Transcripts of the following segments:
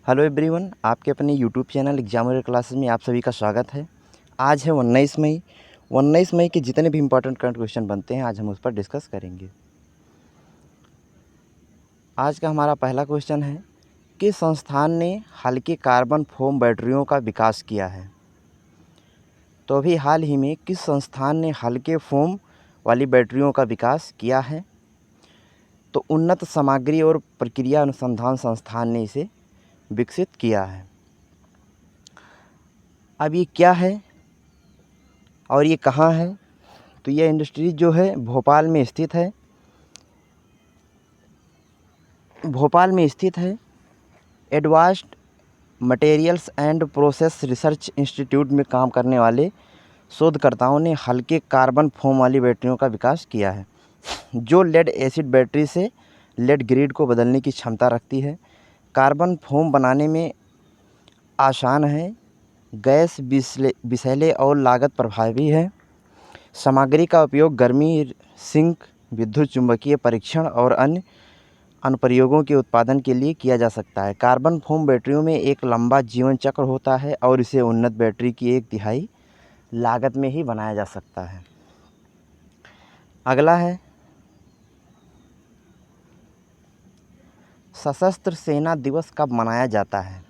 Hello everyone, आपके अपने YouTube channel exam warrior classes में आप सभी का स्वागत है। आज है 19 मई। 19 मई के जितने भी इंपॉर्टेंट करंट क्वेश्चन बनते हैं आज हम उस पर डिस्कस करेंगे। आज का हमारा पहला क्वेश्चन है, किस संस्थान ने हल्के कार्बन फोम बैटरियों का विकास किया है? तो अभी हाल ही में किस संस्थान ने हल्के फोम वाली बैटरियों का विकास किया है? तो उन्नत सामग्री और प्रक्रिया अनुसंधान संस्थान ने इसे विकसित किया है। अब ये क्या है और ये कहाँ है? तो यह इंडस्ट्री जो है भोपाल में स्थित है। भोपाल में स्थित है। Advanced materials and process research institute में काम करने वाले शोधकर्ताओं ने हल्के कार्बन फोम वाली बैटरियों का विकास किया है, जो लेड एसिड बैटरी से लेड ग्रिड को बदलने की क्षमता रखती है। कार्बन फोम बनाने में आसान है, गैस विषैले और लागत प्रभावी है। सामग्री का उपयोग गर्मी सिंक, विद्युत चुम्बकीय परीक्षण और अन्य अनुप्रयोगों के उत्पादन के लिए किया जा सकता है। कार्बन फोम बैटरियों में एक लंबा जीवन चक्र होता है और इसे उन्नत बैटरी की 1/3 लागत में ही बनाया जा सकता है। अगला है, सशस्त्र सेना दिवस कब मनाया जाता है?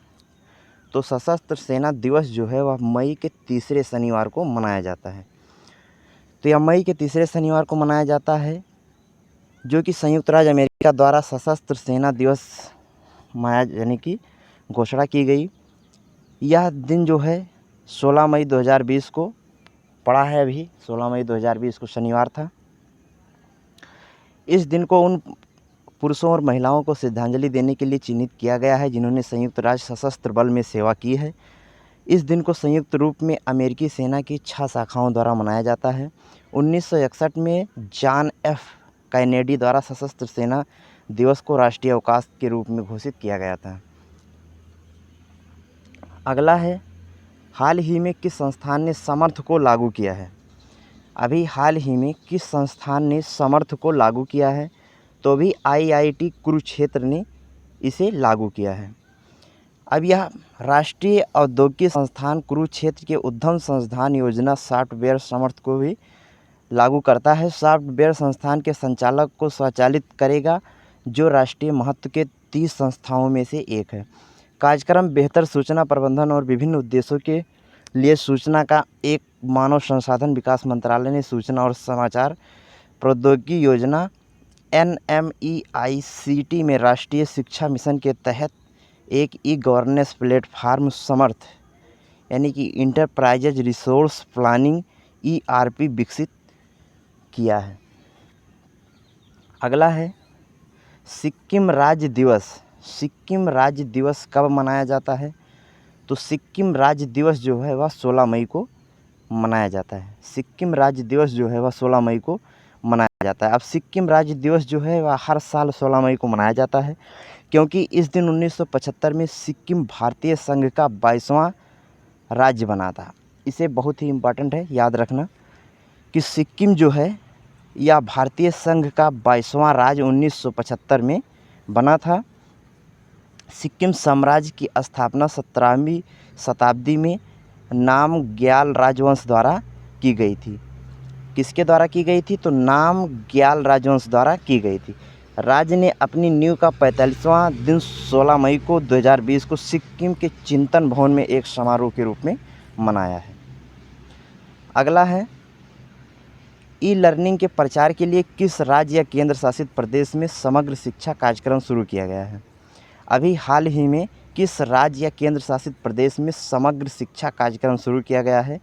तो सशस्त्र सेना दिवस जो है वह मई के तीसरे शनिवार को मनाया जाता है। तो यह मई के तीसरे शनिवार को मनाया जाता है, जो कि संयुक्त राज्य अमेरिका द्वारा सशस्त्र सेना दिवस यानी कि घोषणा की गई। यह दिन जो है 16 मई 2020 को पड़ा है। अभी 16 मई 2020 को शनिवार था। इस दिन को उन पुरुषों और महिलाओं को श्रद्धांजलि देने के लिए चिन्हित किया गया है जिन्होंने संयुक्त राज्य सशस्त्र बल में सेवा की है। इस दिन को संयुक्त रूप में अमेरिकी सेना की 6 शाखाओं द्वारा मनाया जाता है। 1961 में जॉन एफ कैनेडी द्वारा सशस्त्र सेना दिवस को राष्ट्रीय अवकाश के रूप में घोषित किया गया था। अगला है, हाल ही में किस संस्थान ने समर्थ को लागू किया है? अभी हाल ही में किस संस्थान ने समर्थ को लागू किया है? तो भी IIT कुरुक्षेत्र ने इसे लागू किया है। अब यह राष्ट्रीय औद्योगिक संस्थान कुरुक्षेत्र के उद्यम संस्थान योजना सॉफ्टवेयर समर्थ को भी लागू करता है। सॉफ्टवेयर संस्थान के संचालक को स्वचालित करेगा, जो राष्ट्रीय महत्व के 30 संस्थाओं में से एक है। कार्यक्रम बेहतर सूचना प्रबंधन और विभिन्न उद्देश्यों के लिए सूचना का एक मानव संसाधन विकास मंत्रालय ने सूचना और समाचार प्रौद्योगिकी योजना NMEICT में राष्ट्रीय शिक्षा मिशन के तहत एक ई-गवर्नेंस प्लेटफार्म समर्थ यानी कि इंटरप्राइजेज रिसोर्स प्लानिंग ERP विकसित किया है। अगला है, सिक्किम राज्य दिवस। सिक्किम राज्य दिवस कब मनाया जाता है? तो सिक्किम राज्य दिवस जो है वह 16 मई को मनाया जाता है। सिक्किम राज्य दिवस जो है वह 16 मई को मनाया जाता है। अब सिक्किम राज्य दिवस जो है वह हर साल 16 मई को मनाया जाता है, क्योंकि इस दिन 1975 में सिक्किम भारतीय संघ का 22वां राज्य बना था। इसे बहुत ही इम्पोर्टेंट है याद रखना कि सिक्किम जो है यह भारतीय संघ का 22वां राज्य 1975 में बना था। सिक्किम साम्राज्य की स्थापना 17वीं शताब्दी में नामग्याल राजवंश द्वारा की गई थी। किसके द्वारा की गई थी? तो नामग्याल राजवंश द्वारा की गई थी। राज्य ने अपनी नींव का 45वां दिन 16 मई को 2020 को सिक्किम के चिंतन भवन में एक समारोह के रूप में मनाया है। अगला है, ई लर्निंग के प्रचार के लिए किस राज्य या केंद्र शासित प्रदेश में समग्र शिक्षा कार्यक्रम शुरू किया गया है? अभी हाल ही में किस राज्य या केंद्र शासित प्रदेश में समग्र शिक्षा कार्यक्रम शुरू किया गया है?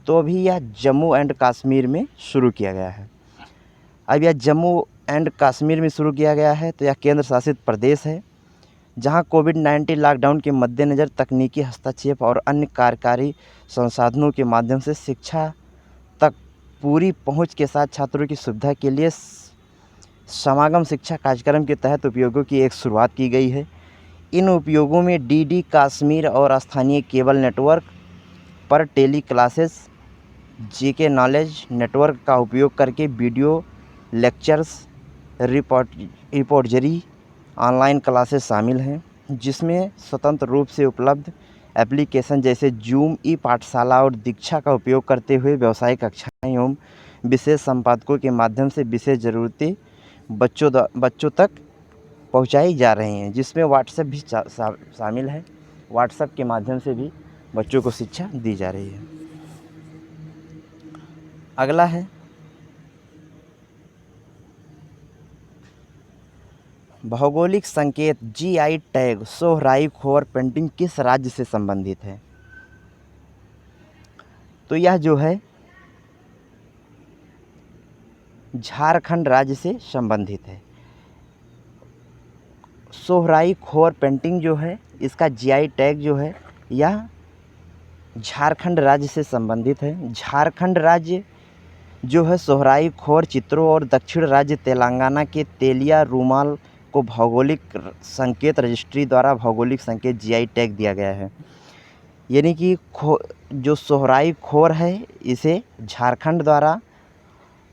तो अभी यह जम्मू एंड कश्मीर में शुरू किया गया है। अब यह जम्मू एंड कश्मीर में शुरू किया गया है, तो यह केंद्र शासित प्रदेश है, जहां कोविड-19 लॉकडाउन के मद्देनज़र तकनीकी हस्तक्षेप और अन्य कार्यकारी संसाधनों के माध्यम से शिक्षा तक पूरी पहुंच के साथ छात्रों की सुविधा के लिए समागम शिक्षा कार्यक्रम के तहत उपयोगों की एक शुरुआत की गई है। इन उपयोगों में DD कश्मीर और स्थानीय केबल नेटवर्क पर tele classes, GK knowledge network का उपयोग करके वीडियो लेक्चर्स, रिपोर्टरी, ऑनलाइन क्लासेस शामिल हैं। जिसमें स्वतंत्र रूप से उपलब्ध एप्लीकेशन जैसे जूम, ई पाठशाला और दीक्षा का उपयोग करते हुए व्यावसायिक कक्षाएं एवं विशेष संपादकों के माध्यम से विशेष ज़रूरतें बच्चों तक पहुंचाई जा रही हैं, जिसमें व्हाट्सएप भी शामिल है। व्हाट्सएप के माध्यम से भी बच्चों को शिक्षा दी जा रही है। अगला है भौगोलिक संकेत जीआई टैग सोहराई खोर पेंटिंग किस राज्य से संबंधित है? तो यह जो है झारखंड राज्य से संबंधित है। सोहराई खोर पेंटिंग जो है इसका जीआई टैग जो है यह झारखंड राज्य से संबंधित है। झारखंड राज्य जो है सोहराई खोर चित्रों और दक्षिण राज्य तेलंगाना के तेलिया रुमाल को भौगोलिक संकेत रजिस्ट्री द्वारा भौगोलिक संकेत जीआई टैग दिया गया है। यानी कि जो सोहराई खोर है इसे झारखंड द्वारा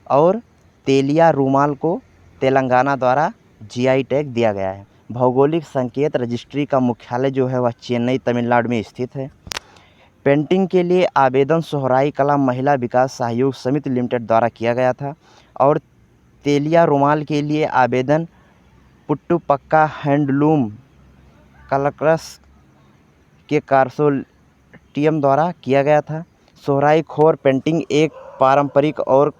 और तेलिया रुमाल को तेलंगाना द्वारा जीआई टैग दिया गया है। भौगोलिक संकेत रजिस्ट्री का मुख्यालय जो है वह चेन्नई तमिलनाडु में स्थित है। पेंटिंग के लिए आवेदन सोहराई कला महिला विकास सहयोग समिति लिमिटेड द्वारा किया गया था और तेलिया रुमाल के लिए आवेदन पुट्टुपक्का हैंडलूम कलकरस के कंसोर्टियम द्वारा किया गया था। सोहराई खोर पेंटिंग एक पारंपरिक और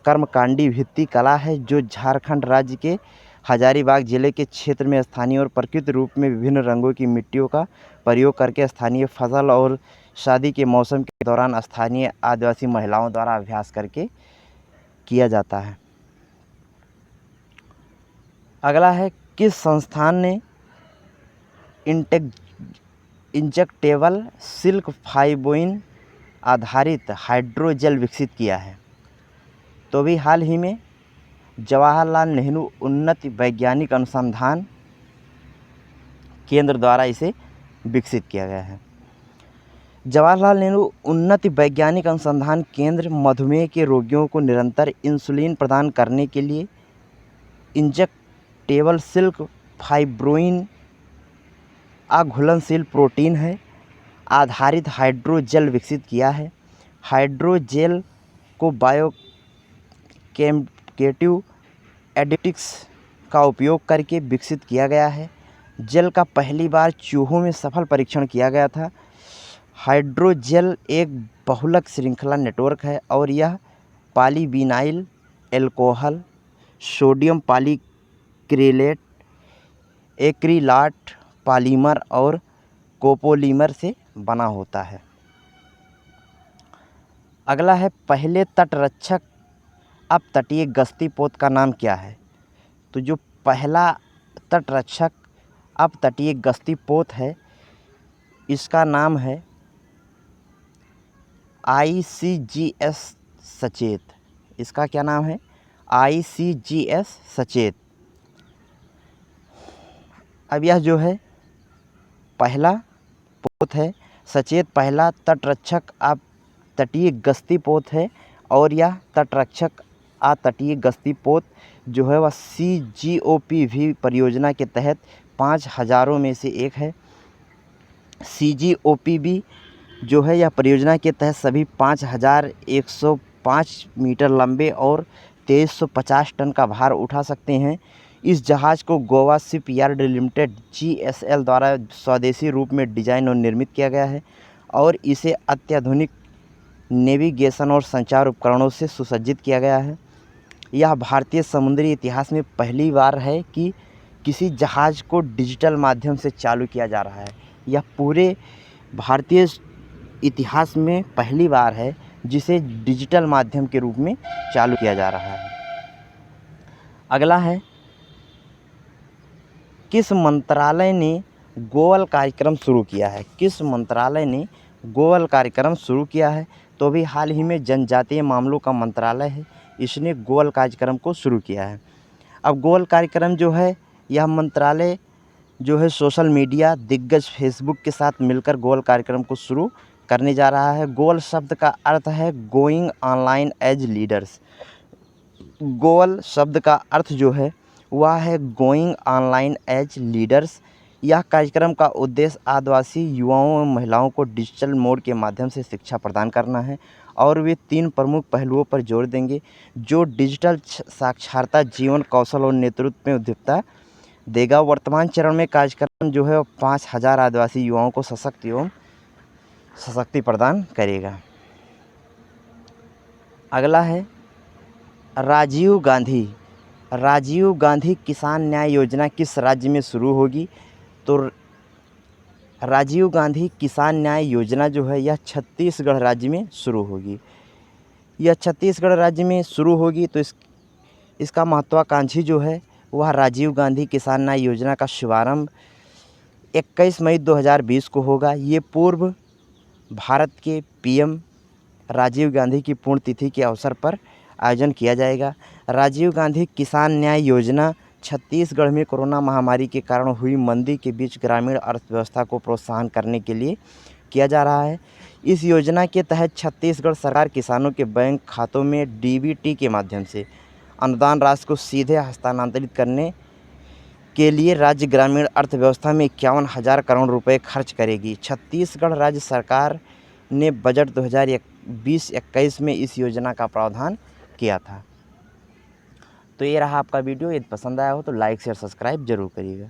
कर्मकांडी भित्ति कला है जो झारखंड राज्य के हजारीबाग जिले के क्षेत्र में स्थानीय और प्राकृतिक रूप में विभिन्न रंगों की मिट्टियों का प्रयोग करके स्थानीय फसल और शादी के मौसम के दौरान स्थानीय आदिवासी महिलाओं द्वारा अभ्यास करके किया जाता है। अगला है किस संस्थान ने इंजेक्टेबल सिल्क फाइब्रोइन आधारित हाइड्रोजेल विकसित किया है? तो भी हाल ही में जवाहरलाल नेहरू उन्नत वैज्ञानिक अनुसंधान केंद्र द्वारा इसे विकसित किया गया है। जवाहरलाल नेहरू उन्नत वैज्ञानिक अनुसंधान केंद्र मधुमेह के रोगियों को निरंतर इंसुलिन प्रदान करने के लिए इंजेक्टेबल सिल्क फाइब्रोइन अघुलनशील प्रोटीन है आधारित हाइड्रोजेल विकसित किया है। हाइड्रोजेल को बायोकेमिकल एडिटिव्स का उपयोग करके विकसित किया गया है। जेल का पहली बार चूहों में सफल परीक्षण किया गया था। हाइड्रोजेल एक बहुलक श्रृंखला नेटवर्क है और यह पॉलीविनाइल एल्कोहल, सोडियम पॉलीक्रिलेट, एक्रिलाट पॉलीमर और कोपोलीमर से बना होता है। अगला है पहले तटरक्षक अपतटीय गश्ती पोत का नाम क्या है? तो जो पहला तटरक्षक अपतटीय गश्ती पोत है इसका नाम है ICGS सचेत। इसका क्या नाम है? ICGS सचेत। अब यह जो है पहला पोत है सचेत पहला तटरक्षक तटीय गश्ती पोत है और यह तटरक्षक तटीय गश्ती पोत जो है वह CGOPV परियोजना के तहत 5000 में से एक है। CGOPV जो है यह परियोजना के तहत सभी 5105 मीटर लंबे और 2350 टन का भार उठा सकते हैं। इस जहाज़ को गोवा शिपयार्ड लिमिटेड GSL द्वारा स्वदेशी रूप में डिज़ाइन और निर्मित किया गया है और इसे अत्याधुनिक नेविगेशन और संचार उपकरणों से सुसज्जित किया गया है। यह भारतीय समुद्री इतिहास में पहली बार है कि किसी जहाज़ को डिजिटल माध्यम से चालू किया जा रहा है। यह पूरे भारतीय इतिहास में पहली बार है जिसे डिजिटल माध्यम के रूप में चालू किया जा रहा है। अगला है किस मंत्रालय ने गोअल कार्यक्रम शुरू किया है? किस मंत्रालय ने गोअल कार्यक्रम शुरू किया है? तो भी हाल ही में जनजातीय मामलों का मंत्रालय है इसने गोअल कार्यक्रम को शुरू किया है। अब गोअल कार्यक्रम जो है यह मंत्रालय जो है सोशल मीडिया दिग्गज फेसबुक के साथ मिलकर गोअल कार्यक्रम को शुरू करने जा रहा है। गोअल शब्द का अर्थ है गोइंग ऑनलाइन एज लीडर्स। गोअल शब्द का अर्थ जो है वह है गोइंग ऑनलाइन एज लीडर्स। यह कार्यक्रम का उद्देश्य आदिवासी युवाओं एवं महिलाओं को डिजिटल मोड के माध्यम से शिक्षा प्रदान करना है और वे 3 प्रमुख पहलुओं पर जोर देंगे जो डिजिटल साक्षरता, जीवन कौशल और नेतृत्व में उद्यमिता देगा। वर्तमान चरण में कार्यक्रम जो है 5000 आदिवासी युवाओं को सशक्त एवं सशक्ति प्रदान करेगा। अगला है राजीव गांधी किसान न्याय योजना किस राज्य में शुरू होगी? तो राजीव गांधी किसान न्याय योजना जो है यह छत्तीसगढ़ राज्य में शुरू होगी। यह छत्तीसगढ़ राज्य में शुरू होगी तो इसका महत्वाकांक्षी जो है वह राजीव गांधी किसान न्याय योजना का शुभारंभ 21 मई 2020 को होगा। ये पूर्व भारत के पीएम राजीव गांधी की पुण्यतिथि के अवसर पर आयोजन किया जाएगा। राजीव गांधी किसान न्याय योजना छत्तीसगढ़ में कोरोना महामारी के कारण हुई मंदी के बीच ग्रामीण अर्थव्यवस्था को प्रोत्साहन करने के लिए किया जा रहा है। इस योजना के तहत छत्तीसगढ़ सरकार किसानों के बैंक खातों में डीबीटी के माध्यम से अनुदान राशि को सीधे हस्तांतरित करने के लिए राज्य ग्रामीण अर्थव्यवस्था में 51,000 करोड़ रुपए खर्च करेगी। छत्तीसगढ़ राज्य सरकार ने बजट 2020-21 में इस योजना का प्रावधान किया था। तो ये रहा आपका वीडियो। यदि पसंद आया हो तो लाइक शेयर सब्सक्राइब जरूर करिएगा।